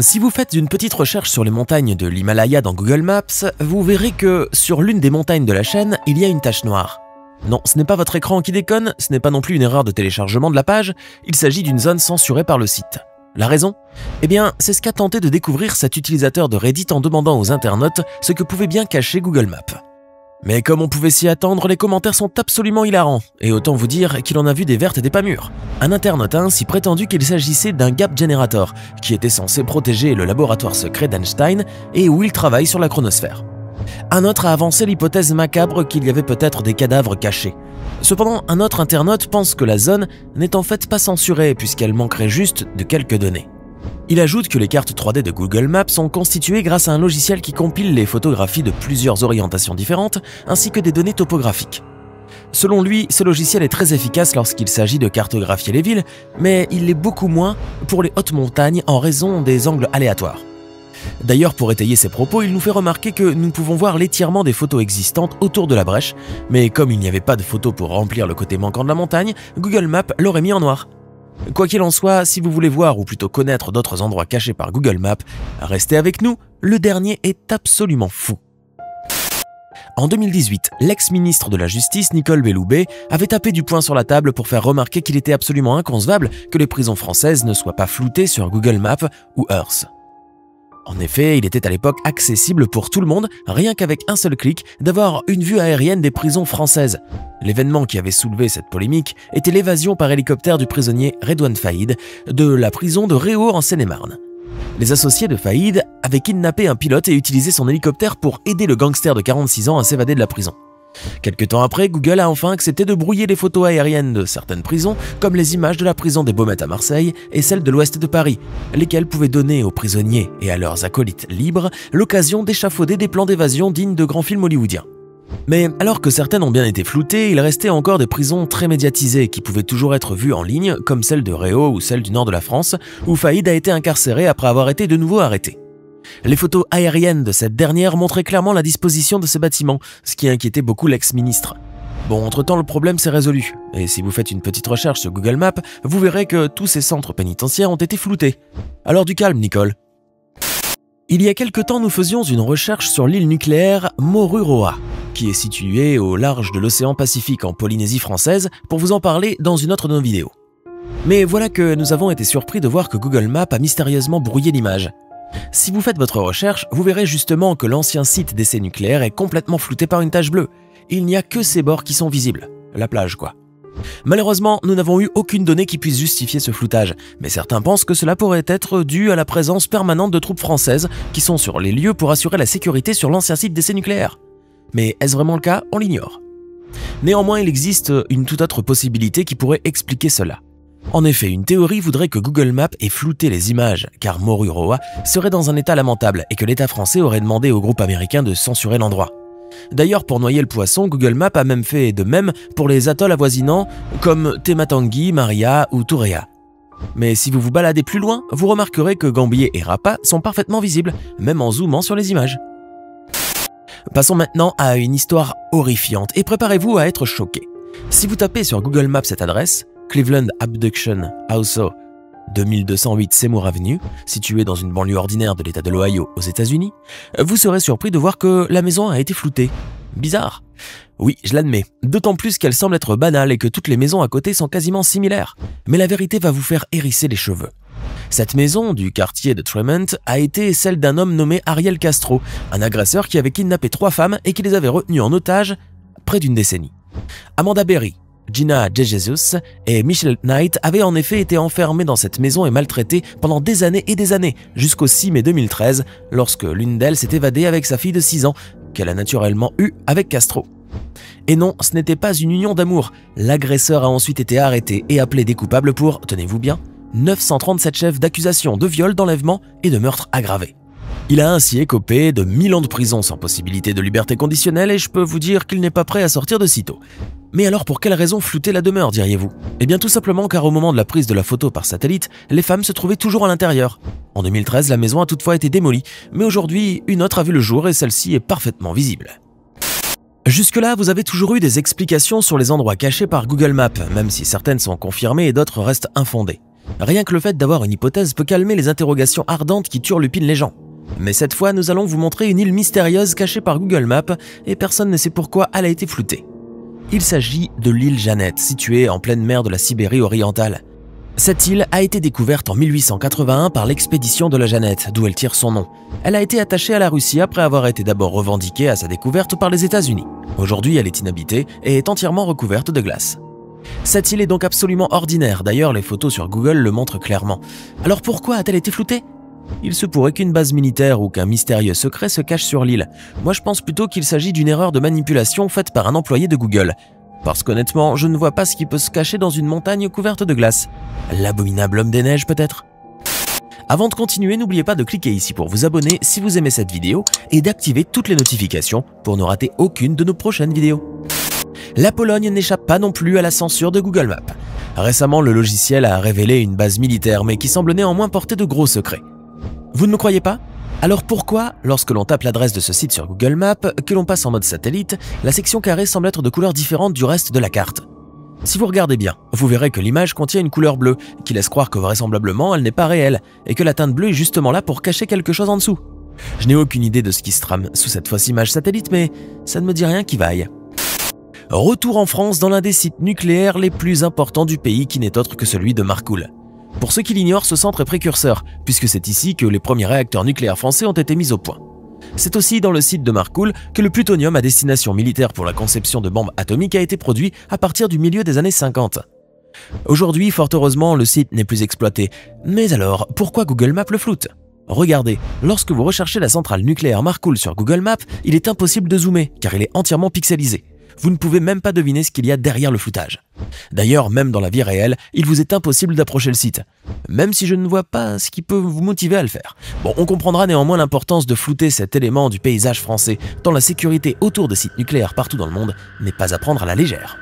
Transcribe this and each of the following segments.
Si vous faites une petite recherche sur les montagnes de l'Himalaya dans Google Maps, vous verrez que sur l'une des montagnes de la chaîne, il y a une tache noire. Non, ce n'est pas votre écran qui déconne, ce n'est pas non plus une erreur de téléchargement de la page, il s'agit d'une zone censurée par le site. La raison? Eh bien, c'est ce qu'a tenté de découvrir cet utilisateur de Reddit en demandant aux internautes ce que pouvait bien cacher Google Maps. Mais comme on pouvait s'y attendre, les commentaires sont absolument hilarants, et autant vous dire qu'il en a vu des vertes et des pas mûres. Un internaute a ainsi prétendu qu'il s'agissait d'un gap generator, qui était censé protéger le laboratoire secret d'Einstein et où il travaille sur la chronosphère. Un autre a avancé l'hypothèse macabre qu'il y avait peut-être des cadavres cachés. Cependant, un autre internaute pense que la zone n'est en fait pas censurée puisqu'elle manquerait juste de quelques données. Il ajoute que les cartes 3D de Google Maps sont constituées grâce à un logiciel qui compile les photographies de plusieurs orientations différentes ainsi que des données topographiques. Selon lui, ce logiciel est très efficace lorsqu'il s'agit de cartographier les villes, mais il l'est beaucoup moins pour les hautes montagnes en raison des angles aléatoires. D'ailleurs, pour étayer ses propos, il nous fait remarquer que nous pouvons voir l'étirement des photos existantes autour de la brèche, mais comme il n'y avait pas de photos pour remplir le côté manquant de la montagne, Google Maps l'aurait mis en noir. Quoi qu'il en soit, si vous voulez voir ou plutôt connaître d'autres endroits cachés par Google Maps, restez avec nous, le dernier est absolument fou. En 2018, l'ex-ministre de la Justice, Nicole Belloubet, avait tapé du poing sur la table pour faire remarquer qu'il était absolument inconcevable que les prisons françaises ne soient pas floutées sur Google Maps ou Earth. En effet, il était à l'époque accessible pour tout le monde, rien qu'avec un seul clic, d'avoir une vue aérienne des prisons françaises. L'événement qui avait soulevé cette polémique était l'évasion par hélicoptère du prisonnier Redouane Faïd de la prison de Réau en Seine-et-Marne. Les associés de Faïd avaient kidnappé un pilote et utilisé son hélicoptère pour aider le gangster de 46 ans à s'évader de la prison. Quelque temps après, Google a enfin accepté de brouiller les photos aériennes de certaines prisons, comme les images de la prison des Baumettes à Marseille et celle de l'ouest de Paris, lesquelles pouvaient donner aux prisonniers et à leurs acolytes libres l'occasion d'échafauder des plans d'évasion dignes de grands films hollywoodiens. Mais alors que certaines ont bien été floutées, il restait encore des prisons très médiatisées qui pouvaient toujours être vues en ligne, comme celle de Réau ou celle du nord de la France, où Faïd a été incarcéré après avoir été de nouveau arrêté. Les photos aériennes de cette dernière montraient clairement la disposition de ce bâtiment, ce qui inquiétait beaucoup l'ex-ministre. Bon, entre-temps, le problème s'est résolu, et si vous faites une petite recherche sur Google Maps, vous verrez que tous ces centres pénitentiaires ont été floutés. Alors du calme, Nicole. Il y a quelque temps, nous faisions une recherche sur l'île nucléaire Moruroa, qui est située au large de l'océan Pacifique en Polynésie française, pour vous en parler dans une autre de nos vidéos. Mais voilà que nous avons été surpris de voir que Google Maps a mystérieusement brouillé l'image. Si vous faites votre recherche, vous verrez justement que l'ancien site d'essai nucléaire est complètement flouté par une tache bleue. Il n'y a que ses bords qui sont visibles. La plage, quoi. Malheureusement, nous n'avons eu aucune donnée qui puisse justifier ce floutage, mais certains pensent que cela pourrait être dû à la présence permanente de troupes françaises qui sont sur les lieux pour assurer la sécurité sur l'ancien site d'essai nucléaire. Mais est-ce vraiment le cas? On l'ignore. Néanmoins, il existe une toute autre possibilité qui pourrait expliquer cela. En effet, une théorie voudrait que Google Maps ait flouté les images, car Moruroa serait dans un état lamentable et que l'État français aurait demandé au groupe américain de censurer l'endroit. D'ailleurs, pour noyer le poisson, Google Maps a même fait de même pour les atolls avoisinants comme Tematangi, Maria ou Turea. Mais si vous vous baladez plus loin, vous remarquerez que Gambier et Rapa sont parfaitement visibles, même en zoomant sur les images. Passons maintenant à une histoire horrifiante et préparez-vous à être choqués. Si vous tapez sur Google Maps cette adresse, Cleveland Abduction House 2208 Seymour Avenue, située dans une banlieue ordinaire de l'État de l'Ohio aux États-Unis, vous serez surpris de voir que la maison a été floutée. Bizarre. Oui, je l'admets, d'autant plus qu'elle semble être banale et que toutes les maisons à côté sont quasiment similaires. Mais la vérité va vous faire hérisser les cheveux. Cette maison, du quartier de Tremont, a été celle d'un homme nommé Ariel Castro, un agresseur qui avait kidnappé 3 femmes et qui les avait retenues en otage près d'une décennie. Amanda Berry, Gina DeJesus et Michelle Knight avaient en effet été enfermées dans cette maison et maltraitées pendant des années et des années, jusqu'au 6 mai 2013, lorsque l'une d'elles s'est évadée avec sa fille de 6 ans, qu'elle a naturellement eue avec Castro. Et non, ce n'était pas une union d'amour. L'agresseur a ensuite été arrêté et appelé des coupables pour, tenez-vous bien, 937 chefs d'accusation de viol, d'enlèvement et de meurtre aggravé. Il a ainsi écopé de 1000 ans de prison sans possibilité de liberté conditionnelle et je peux vous dire qu'il n'est pas prêt à sortir de sitôt. Mais alors pour quelle raison flouter la demeure, diriez-vous? Eh bien tout simplement car au moment de la prise de la photo par satellite, les femmes se trouvaient toujours à l'intérieur. En 2013, la maison a toutefois été démolie, mais aujourd'hui, une autre a vu le jour et celle-ci est parfaitement visible. Jusque-là, vous avez toujours eu des explications sur les endroits cachés par Google Maps, même si certaines sont confirmées et d'autres restent infondées. Rien que le fait d'avoir une hypothèse peut calmer les interrogations ardentes qui turlupinent les gens. Mais cette fois, nous allons vous montrer une île mystérieuse cachée par Google Maps et personne ne sait pourquoi elle a été floutée. Il s'agit de l'île Jeannette, située en pleine mer de la Sibérie orientale. Cette île a été découverte en 1881 par l'expédition de la Jeannette, d'où elle tire son nom. Elle a été attachée à la Russie après avoir été d'abord revendiquée à sa découverte par les États-Unis. Aujourd'hui, elle est inhabitée et est entièrement recouverte de glace. Cette île est donc absolument ordinaire, d'ailleurs les photos sur Google le montrent clairement. Alors pourquoi a-t-elle été floutée ? Il se pourrait qu'une base militaire ou qu'un mystérieux secret se cache sur l'île. Moi je pense plutôt qu'il s'agit d'une erreur de manipulation faite par un employé de Google. Parce qu'honnêtement, je ne vois pas ce qui peut se cacher dans une montagne couverte de glace. L'abominable homme des neiges peut-être ? Avant de continuer, n'oubliez pas de cliquer ici pour vous abonner si vous aimez cette vidéo et d'activer toutes les notifications pour ne rater aucune de nos prochaines vidéos. La Pologne n'échappe pas non plus à la censure de Google Maps. Récemment, le logiciel a révélé une base militaire mais qui semble néanmoins porter de gros secrets. Vous ne me croyez pas ? Alors pourquoi, lorsque l'on tape l'adresse de ce site sur Google Maps, que l'on passe en mode satellite, la section carrée semble être de couleur différente du reste de la carte ? Si vous regardez bien, vous verrez que l'image contient une couleur bleue, qui laisse croire que vraisemblablement elle n'est pas réelle, et que la teinte bleue est justement là pour cacher quelque chose en dessous. Je n'ai aucune idée de ce qui se trame sous cette fausse image satellite, mais ça ne me dit rien qui vaille. Retour en France dans l'un des sites nucléaires les plus importants du pays qui n'est autre que celui de Marcoule. Pour ceux qui l'ignorent, ce centre est précurseur, puisque c'est ici que les premiers réacteurs nucléaires français ont été mis au point. C'est aussi dans le site de Marcoule que le plutonium à destination militaire pour la conception de bombes atomiques a été produit à partir du milieu des années 50. Aujourd'hui, fort heureusement, le site n'est plus exploité. Mais alors, pourquoi Google Maps le floute ? Regardez, lorsque vous recherchez la centrale nucléaire Marcoule sur Google Maps, il est impossible de zoomer, car il est entièrement pixelisé. Vous ne pouvez même pas deviner ce qu'il y a derrière le floutage. D'ailleurs, même dans la vie réelle, il vous est impossible d'approcher le site. Même si je ne vois pas ce qui peut vous motiver à le faire. Bon, on comprendra néanmoins l'importance de flouter cet élément du paysage français, tant la sécurité autour des sites nucléaires partout dans le monde n'est pas à prendre à la légère.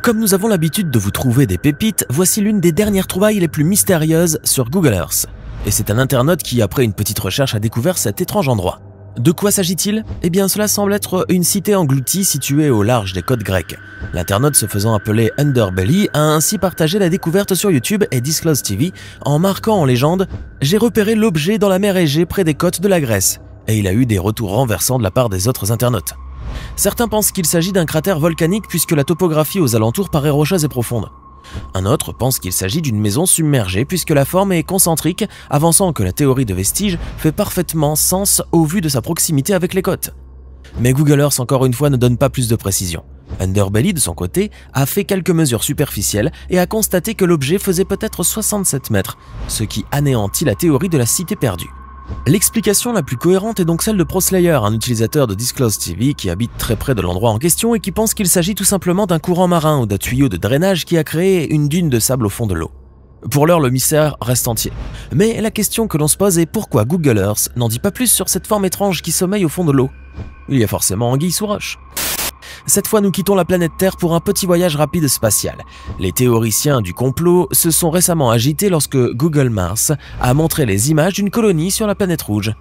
Comme nous avons l'habitude de vous trouver des pépites, voici l'une des dernières trouvailles les plus mystérieuses sur Google Earth. Et c'est un internaute qui, après une petite recherche, a découvert cet étrange endroit. De quoi s'agit-il ? Eh bien, cela semble être une cité engloutie située au large des côtes grecques. L'internaute se faisant appeler Underbelly a ainsi partagé la découverte sur YouTube et Disclose TV en marquant en légende « J'ai repéré l'objet dans la mer Égée près des côtes de la Grèce » et il a eu des retours renversants de la part des autres internautes. Certains pensent qu'il s'agit d'un cratère volcanique puisque la topographie aux alentours paraît rocheuse et profonde. Un autre pense qu'il s'agit d'une maison submergée puisque la forme est concentrique, avançant que la théorie de Vestige fait parfaitement sens au vu de sa proximité avec les côtes. Mais Google Earth encore une fois ne donne pas plus de précision. Underbelly de son côté a fait quelques mesures superficielles et a constaté que l'objet faisait peut-être 67 mètres, ce qui anéantit la théorie de la cité perdue. L'explication la plus cohérente est donc celle de ProSlayer, un utilisateur de Disclose TV qui habite très près de l'endroit en question et qui pense qu'il s'agit tout simplement d'un courant marin ou d'un tuyau de drainage qui a créé une dune de sable au fond de l'eau. Pour l'heure, le mystère reste entier. Mais la question que l'on se pose est pourquoi Google Earth n'en dit pas plus sur cette forme étrange qui sommeille au fond de l'eau ? Il y a forcément anguille sous roche. Cette fois, nous quittons la planète Terre pour un petit voyage rapide spatial. Les théoriciens du complot se sont récemment agités lorsque Google Mars a montré les images d'une colonie sur la planète rouge.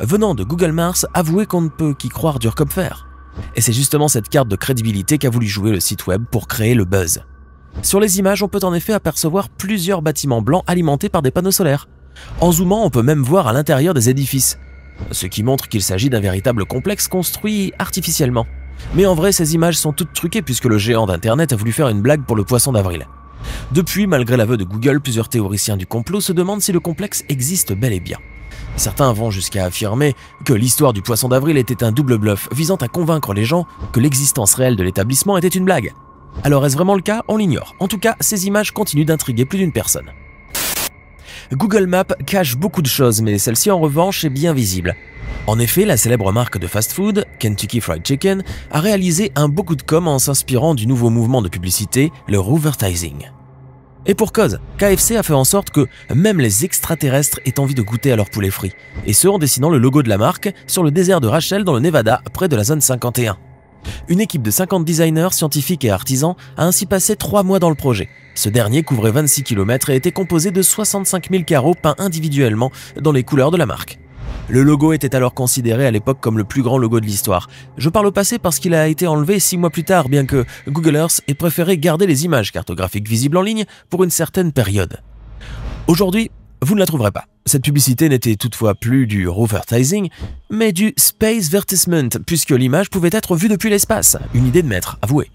Venant de Google Mars, avouez qu'on ne peut qu'y croire dur comme fer. Et c'est justement cette carte de crédibilité qu'a voulu jouer le site web pour créer le buzz. Sur les images, on peut en effet apercevoir plusieurs bâtiments blancs alimentés par des panneaux solaires. En zoomant, on peut même voir à l'intérieur des édifices, ce qui montre qu'il s'agit d'un véritable complexe construit artificiellement. Mais en vrai, ces images sont toutes truquées puisque le géant d'internet a voulu faire une blague pour le poisson d'avril. Depuis, malgré l'aveu de Google, plusieurs théoriciens du complot se demandent si le complexe existe bel et bien. Certains vont jusqu'à affirmer que l'histoire du poisson d'avril était un double bluff visant à convaincre les gens que l'existence réelle de l'établissement était une blague. Alors est-ce vraiment le cas ? On l'ignore. En tout cas, ces images continuent d'intriguer plus d'une personne. Google Maps cache beaucoup de choses, mais celle-ci en revanche est bien visible. En effet, la célèbre marque de fast-food, Kentucky Fried Chicken, a réalisé un beau coup de com' en s'inspirant du nouveau mouvement de publicité, le Roovertising. Et pour cause, KFC a fait en sorte que même les extraterrestres aient envie de goûter à leur poulet frit, et ce en dessinant le logo de la marque sur le désert de Rachel dans le Nevada, près de la zone 51. Une équipe de 50 designers, scientifiques et artisans a ainsi passé 3 mois dans le projet. Ce dernier couvrait 26 km et était composé de 65 000 carreaux peints individuellement dans les couleurs de la marque. Le logo était alors considéré à l'époque comme le plus grand logo de l'histoire. Je parle au passé parce qu'il a été enlevé 6 mois plus tard, bien que Google Earth ait préféré garder les images cartographiques visibles en ligne pour une certaine période. Aujourd'hui, vous ne la trouverez pas. Cette publicité n'était toutefois plus du rovertising, mais du spacevertisement, puisque l'image pouvait être vue depuis l'espace. Une idée de maître, avouez.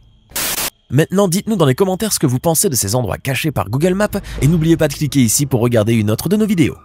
Maintenant, dites-nous dans les commentaires ce que vous pensez de ces endroits cachés par Google Maps, et n'oubliez pas de cliquer ici pour regarder une autre de nos vidéos.